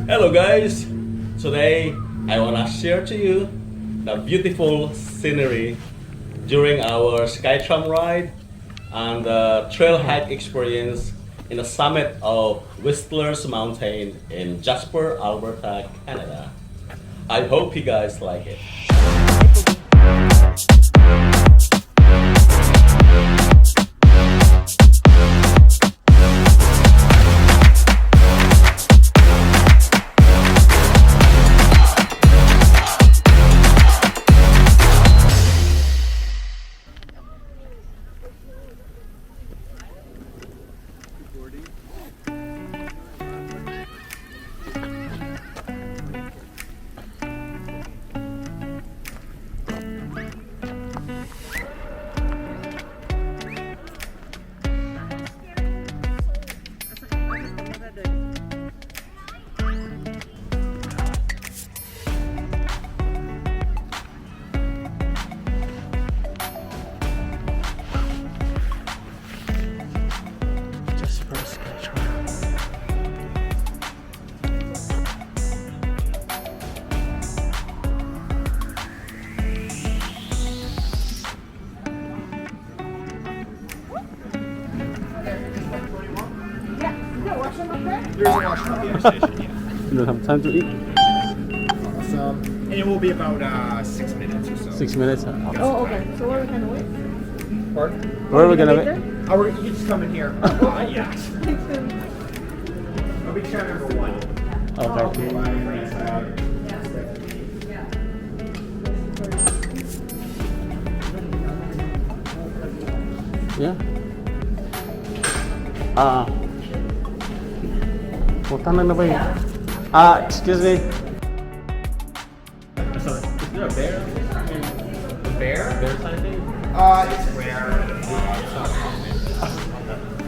Hello guys, today I wanna share to you the beautiful scenery during our Skytram ride and the trail hike experience in the summit of Whistler's Mountain in Jasper, Alberta, Canada. I hope you guys like it. Jasper Skytram. There's a washroom at the interstation, yeah. You don't have time to eat? Awesome. And it will be about 6 minutes or so. 6 minutes? Oh, okay. So where are we gonna wait? Pardon? Where are we gonna wait wait? there? Oh, you can just come in here. Yeah. I'll be chair number 1. Okay. Yeah. Utang na ba yun? Excuse me. So, is there a bear? A bear? Bear sighting? It's rare. It's not common.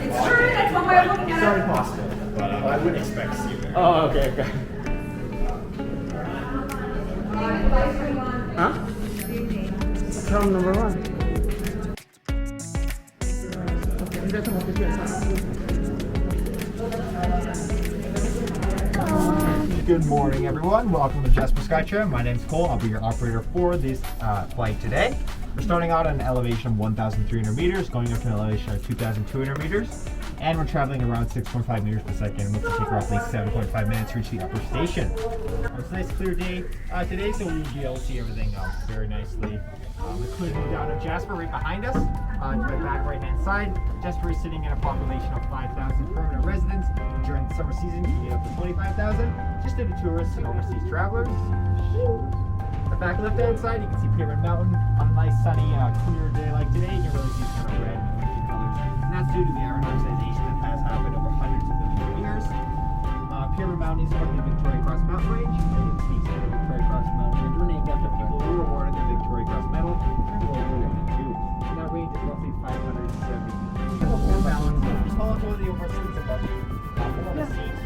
It's true. That's one way of looking It's at very it. possible, but I wouldn't expect to see a bear. Oh, okay, okay. Huh? From number 1. Good morning, everyone. Welcome to Jasper Skytram. My name's Cole. I'll be your operator for this flight today. We're starting out at an elevation of 1,300 meters, going up to an elevation of 2,200 meters, and we're traveling around 6.5 meters per second, which will take roughly 7.5 minutes to reach the upper station. It's a nice clear day today, so we'll be able to see everything very nicely. We're cruising down to Jasper right behind us. To my back right-hand side, Jasper is sitting at a population of 5,000 permanent residents. During the summer season, you can get up to 25,000, just due to tourists and overseas travelers. The back left-hand side, you can see Pyramid Mountain. On a nice sunny, clear day like today, you can really see kind of red and orange colors. And that's due to the iron oxidation that has happened over hundreds of millions of years. Pyramid Mountain is part of the Victoria Cross Mountain Range. And you can see some of the Victoria Cross Mountain Range were named after people who were awarded the Victoria Cross Medal during World War I and II. And that range is roughly 570 balance. Just hold on to the over seats above you. Hold on the seats.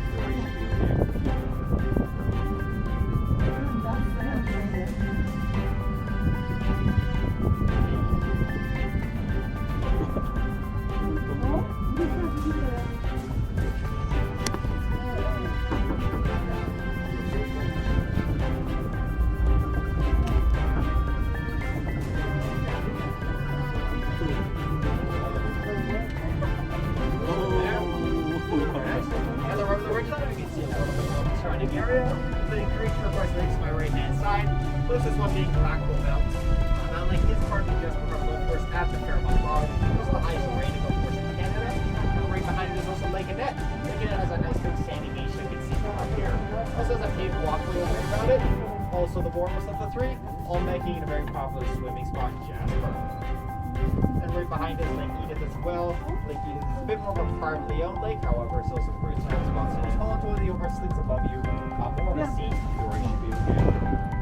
Surrounding area, the great turquoise lakes to my right-hand side. Closest one being Blackpool Mountain. Mountain Lake is part of the Jasper Golf Course at the Fairmont Lodge. It's the highest rated golf course in Canada. And right behind it is also Lake Annette. Lake Annette has a nice big sandy beach you can see from up here. Also has a paved walkway over around it. Also the warmest of the three, all making it a very popular swimming spot in Jasper. And right behind is Lake Edith as well. Lake Edith is a bit more of a privately owned lake, however, it's also great swimming spots. And hold on to the over slits above you, more of a seat, or you should be okay.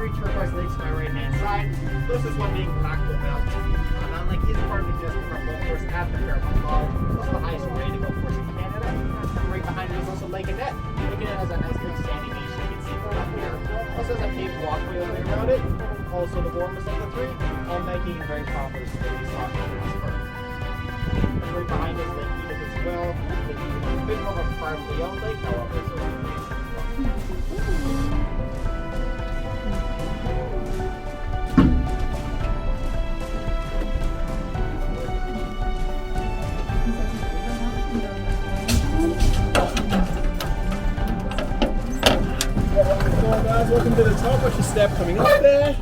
three turquoise lakes to my right hand side. Closest one being Blackfoot Belt. Unlike these part of just from golf course at the Fairmont Mall. This is the highest rated golf course in Canada. Right behind it is also Lake Annette. Lake Annette has a nice big sandy beach you can see from up here. Also has a paved walkway all the way around it. Also the warmest of the three, all making it very popular for these soccer this firm. And right behind us, Lake Edith as well. Lake Edith is a bit more of a privately owned lake, however, so guys, welcome to the top. Watch your step coming up there.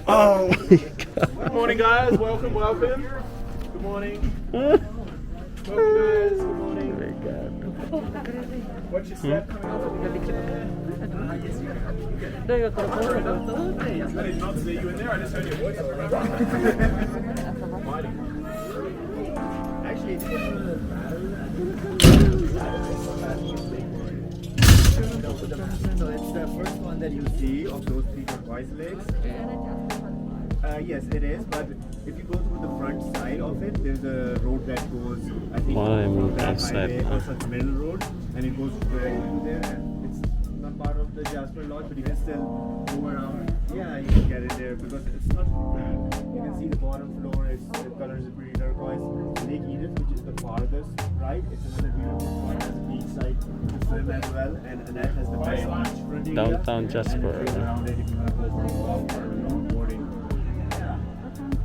Oh my god. Good morning, guys. Welcome, welcome. Good morning. Welcome, guys. Good morning. Watch your step coming up there. I did not see you in there. I just heard your voice. actually so it's the first one that you see of those three turquoise lakes. Yes, it is. But if you go through the front side of it, there's a road that goes, I think, I'm that outside highway, now. it's a middle road, and it goes into there. And it's not part of the Jasper Lodge, but you can still go around. Yeah, you can get it there because it's not too bad. You can see the bottom floor. The color is pretty turquoise. Lake Edith, which is the farthest right, it's another beautiful one. Has a beach side to swim as well, and Annette has the best beachfront area. Downtown Jasper. And it's around it if you want to go for a walk or longboarding. Yeah.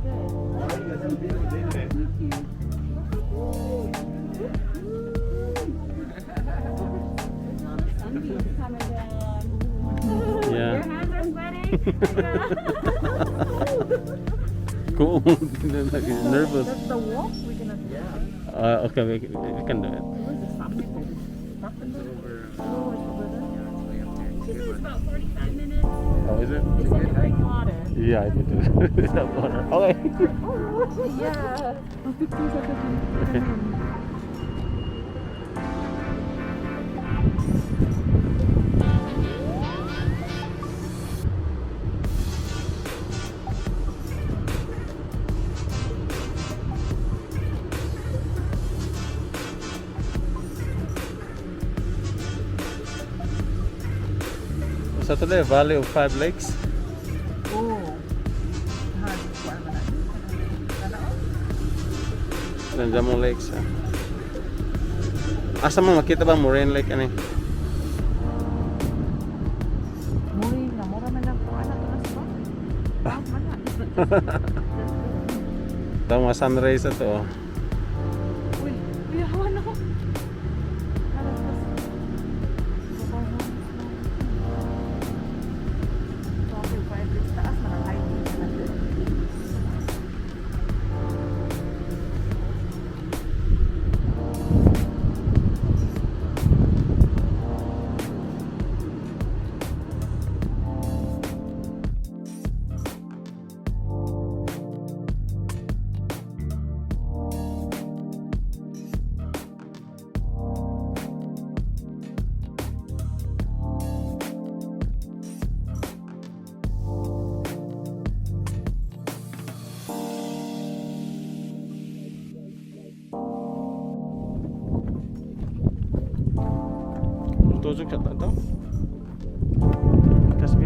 Alright, guys, have a beautiful day today. Yeah. hands are sweating. Cool. Nervous. That's the walk we're gonna do. Okay, we can do it. She says about 45 minutes. Oh, is it? It's like drink water. Yeah, I did it. That water. Okay. Yeah. Okay. So today, Valley of Five Lakes. Nandiyan mo lakes. Asa mo makita ba Moraine Lake ani? Muli na mura man lang po ana to nas ba? Mana. Ito mga sunrise ito. Uy, hawan ako. Tujuk siya ito. Kasbi.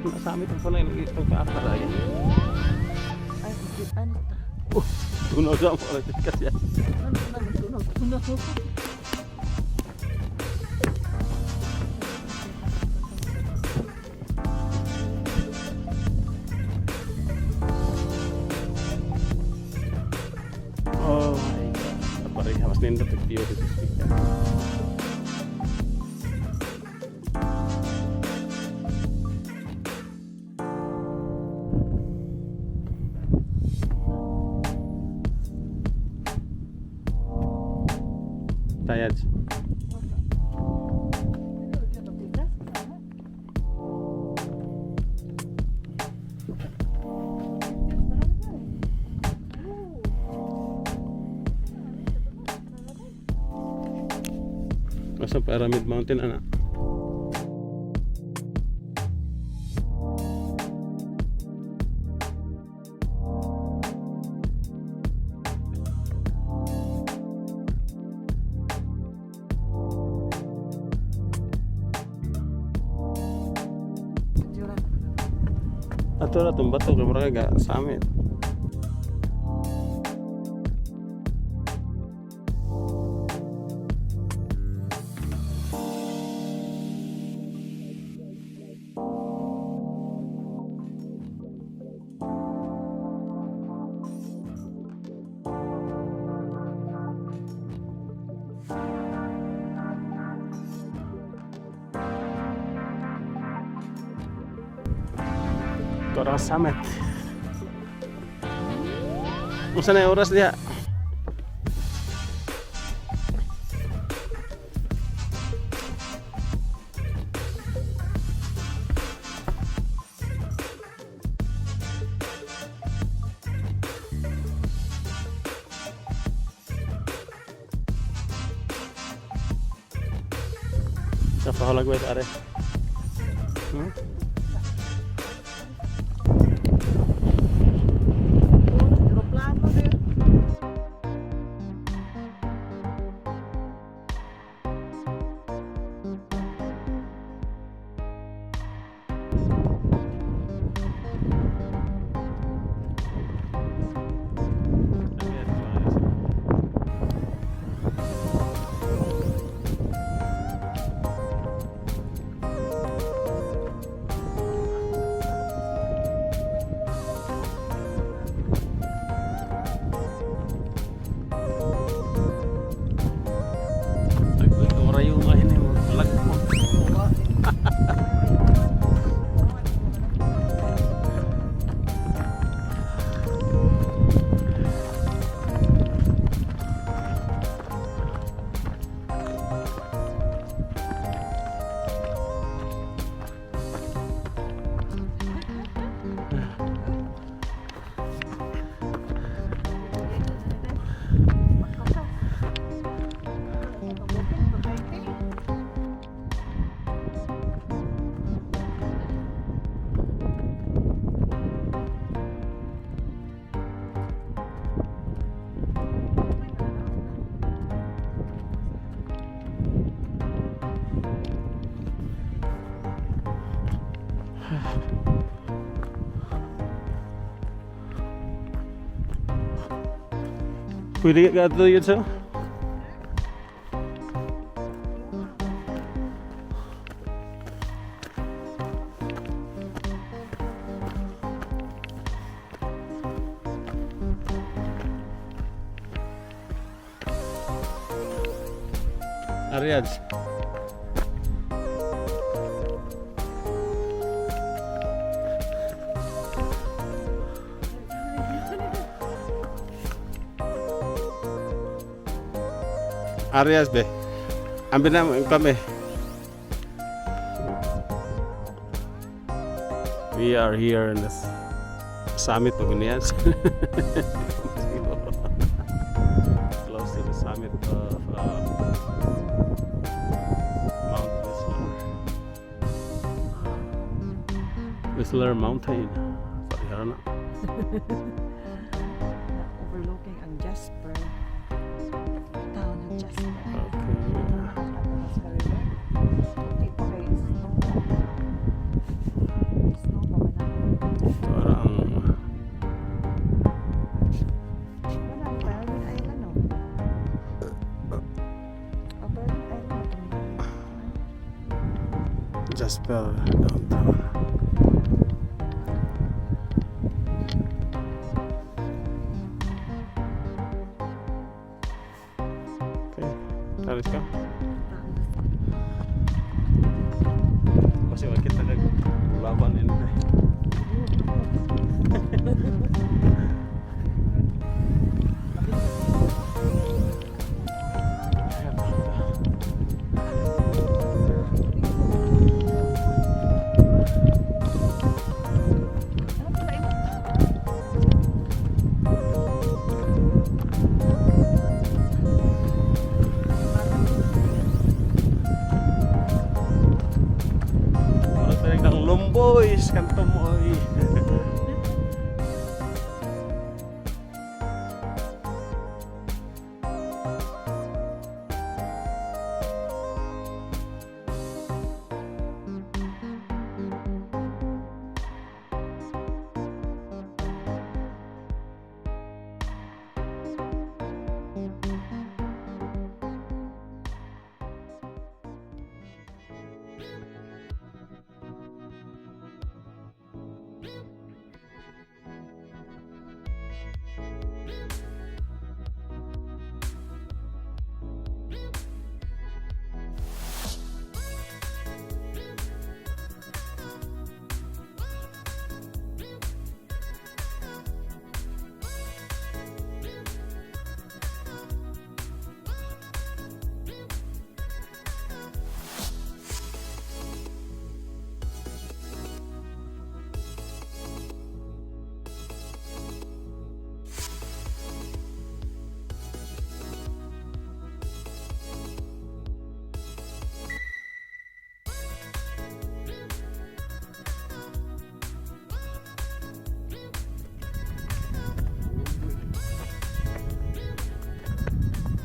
Masami ito pala yung pagkakara yan. Ay, ano ta? Tunaw siya mo ulit kasi yan. Tunog. Oh my god. Apa rin, mas nindot yung view dito speaker. Tired. Sa Pyramid Mountain ana. Ato na itong bato, kaya ga summit. Ito ang summit. Kung na yung oras diha? Sa pahalagway are. Pwede ka ito yun sa? Ariads. Arias be. Ambil na kami. We are here in this summit of Unias. Close to the summit of Mount Whistler Mountain. Sorry, Overlooking ang Jasper. Town ng Jasper. Jasper downtown. Okay, taris ka. Masih kita laban ini. boys, kanto mo oy.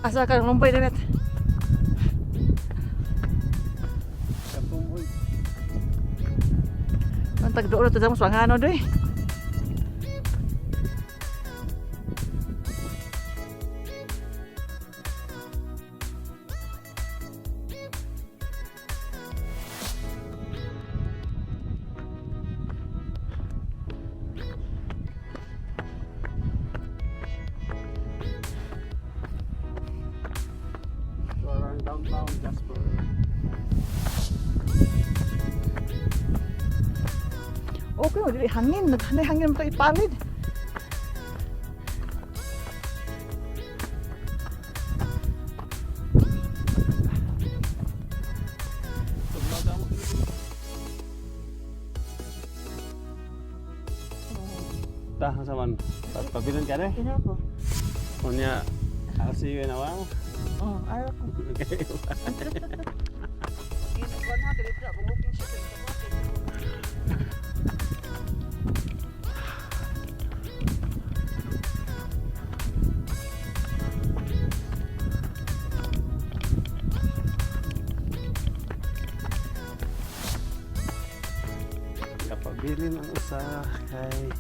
Asa ka lumpay na net. Kanto mo oy. Ang tagdoon to sa muswangano doy. So around downtown Jasper. Okay, dili hangin, naghanay hangin mo to ipalid. Tah saman. Pabilan ka deh. Kina ko. Punya I'll see you in a while. Oh, ayaw ko. Okay. Ginagawa na dili ka booking siya sa Kapabili ng usa kay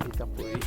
Ikapoy.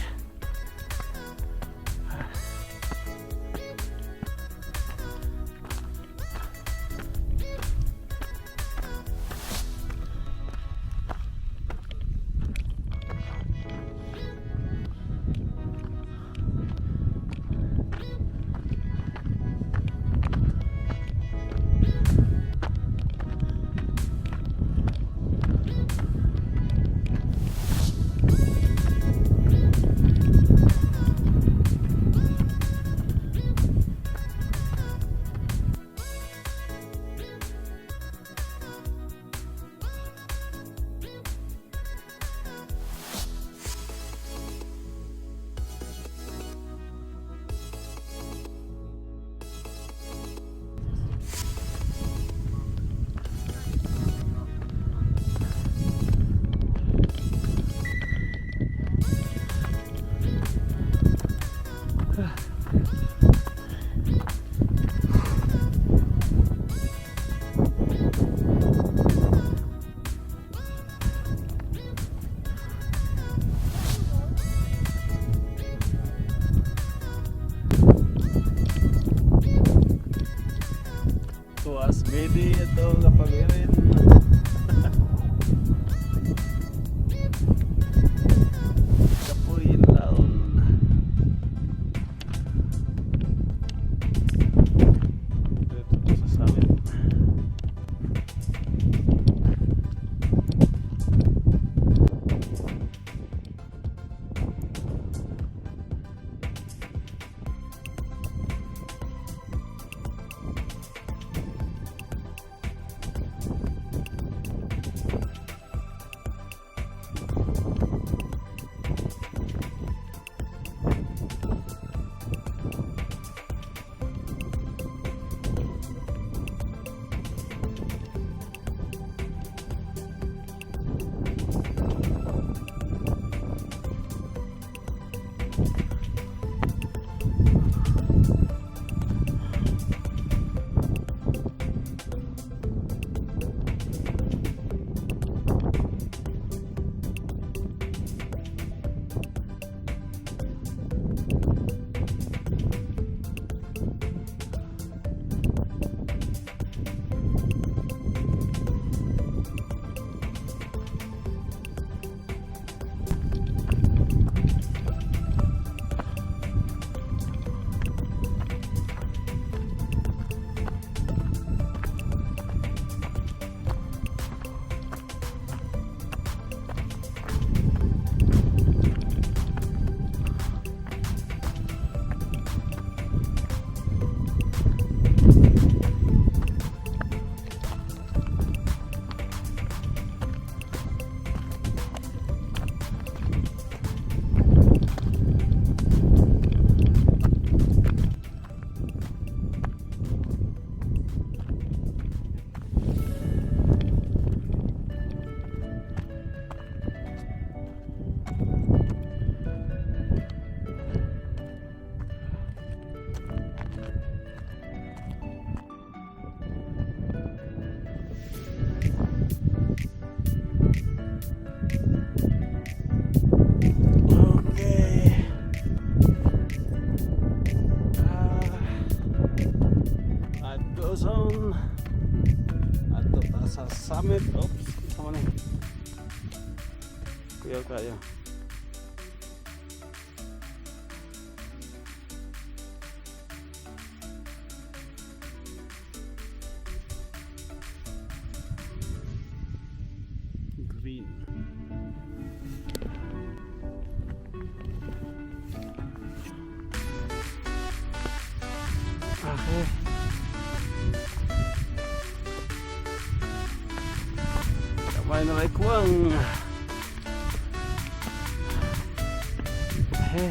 summit. Oops, sama na. Kuyaw tayo. Green. Okay. Kamay na may kuwang. Okay.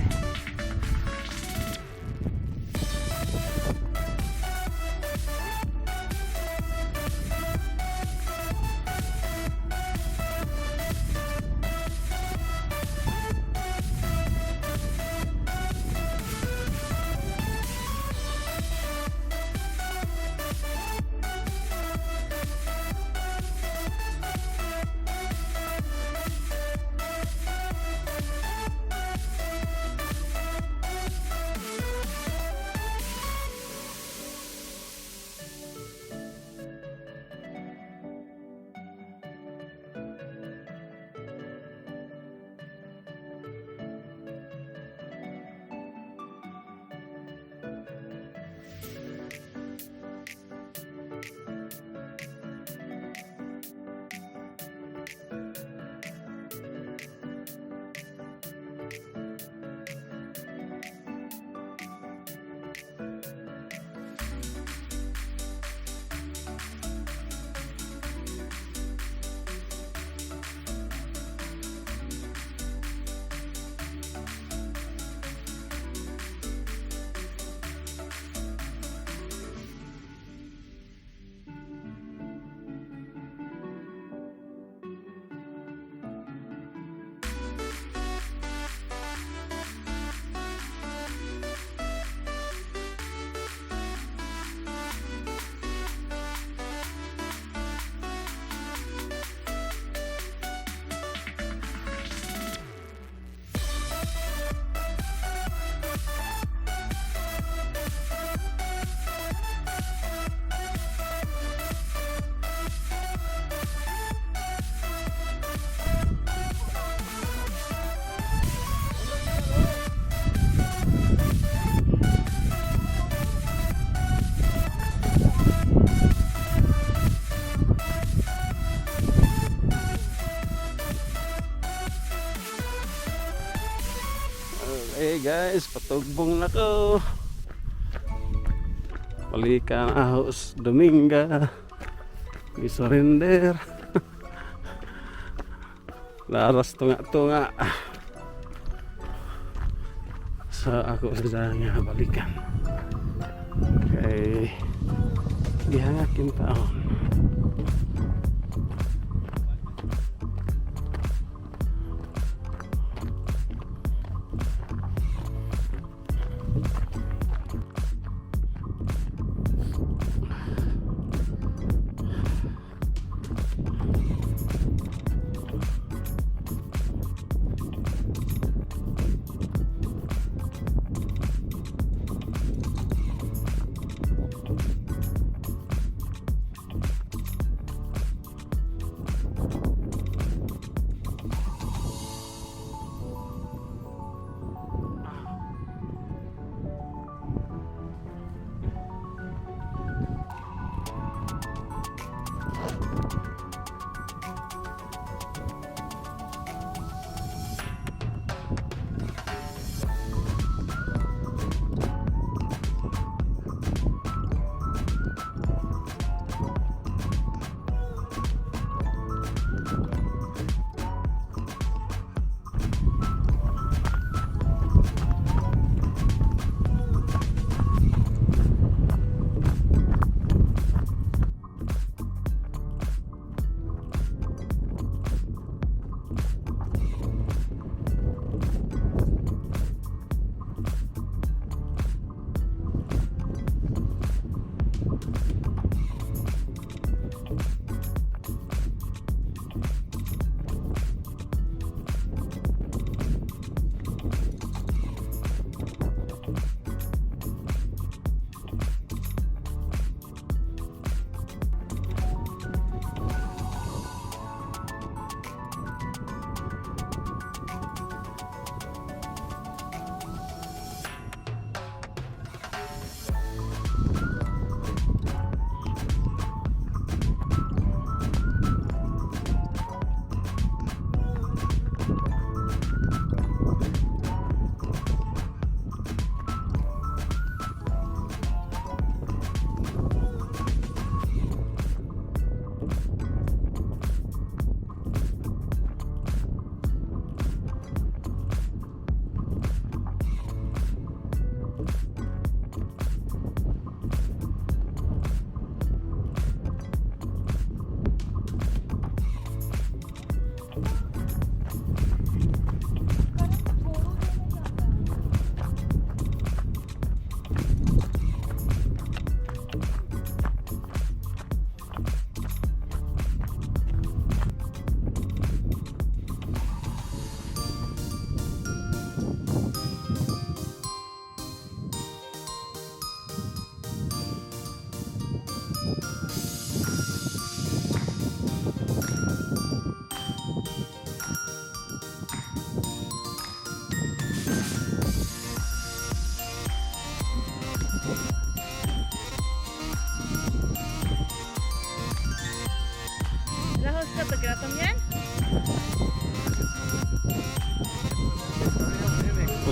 Okay guys, patugbong na ko. Balikan ahos Dominga. May surrender. Laras tunga-tunga. Sa ako sa nga balikan. Okay. Gihangakin taon.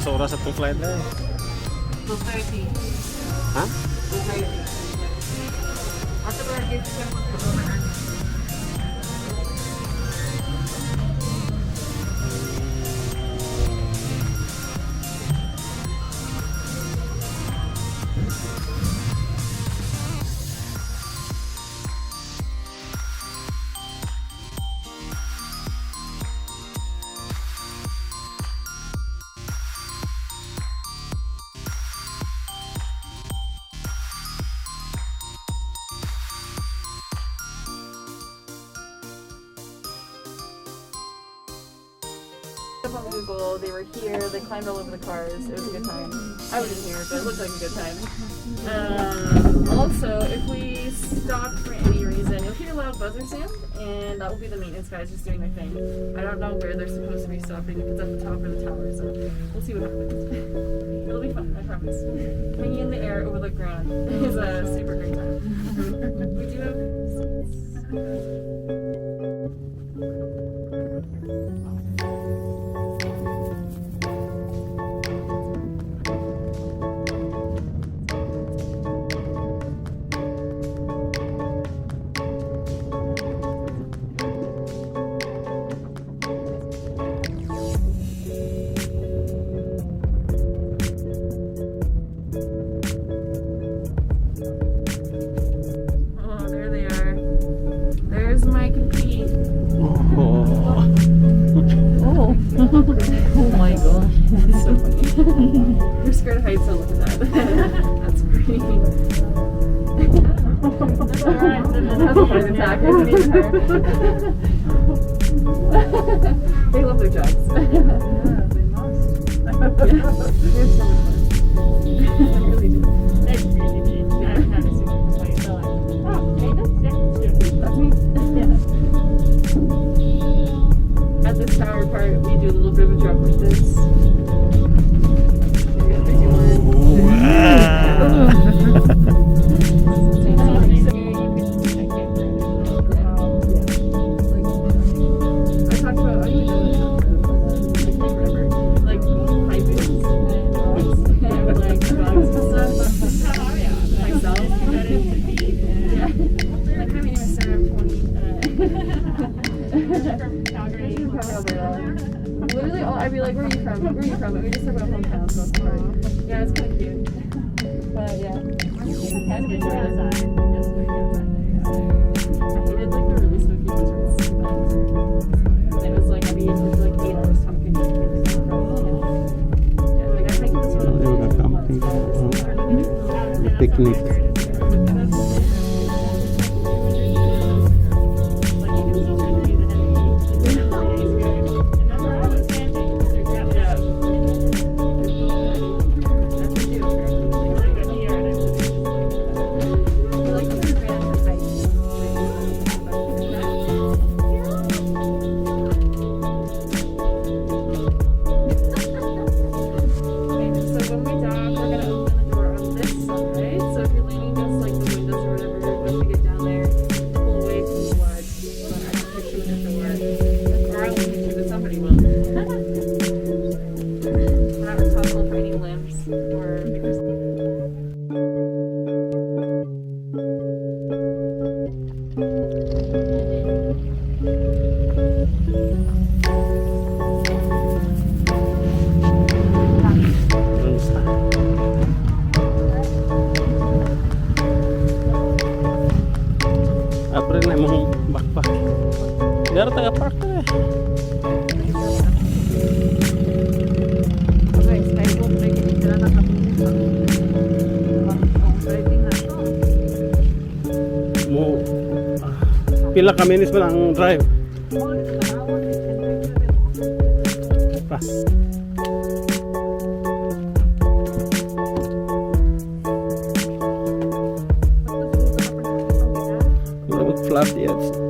sa oras atong flight na eh. 2:30. Ha? 2:30. After we're getting to the on Google, they were here, they climbed all over the cars, it was a good time. I wasn't here, but it looked like a good time. Also, if we stop for any reason, you'll hear a loud buzzer sound, and that will be the maintenance guys just doing their thing. I don't know where they're supposed to be stopping, if it's at the top or the tower, so we'll see what happens. It'll be fun, I promise. Hanging in the air over the ground is a super great time. We do have seats. Oh my gosh, that's so funny. You're scared of heights, so look at that. That's great. That's a heart attack, isn't it? They love their jobs. Yeah, they must. They're so much fun. They really do. That's me. At this tower part, we do a little bit of a drop like this. I talked about, I don't even know I can't remember. Like, high boots and like bugs and stuff. How are you? Myself. Yeah. Like, my name is Sarah, I'm 20. Alberta. Literally, I'd be like, "Where are you from? Where are you from?" And we just talk about hometowns most of the time. Yeah, it's kind of cute. But yeah, kind of enjoyed it. I hated like the really smoky blizzards. And it was like I'd be for like 8 hours talking. Yeah, like I think this one. They were camping, picnic. Apre na mong backpack. Dara taga park na eh. Mo pila ka minutes pa ang drive. Pa. Flat yet.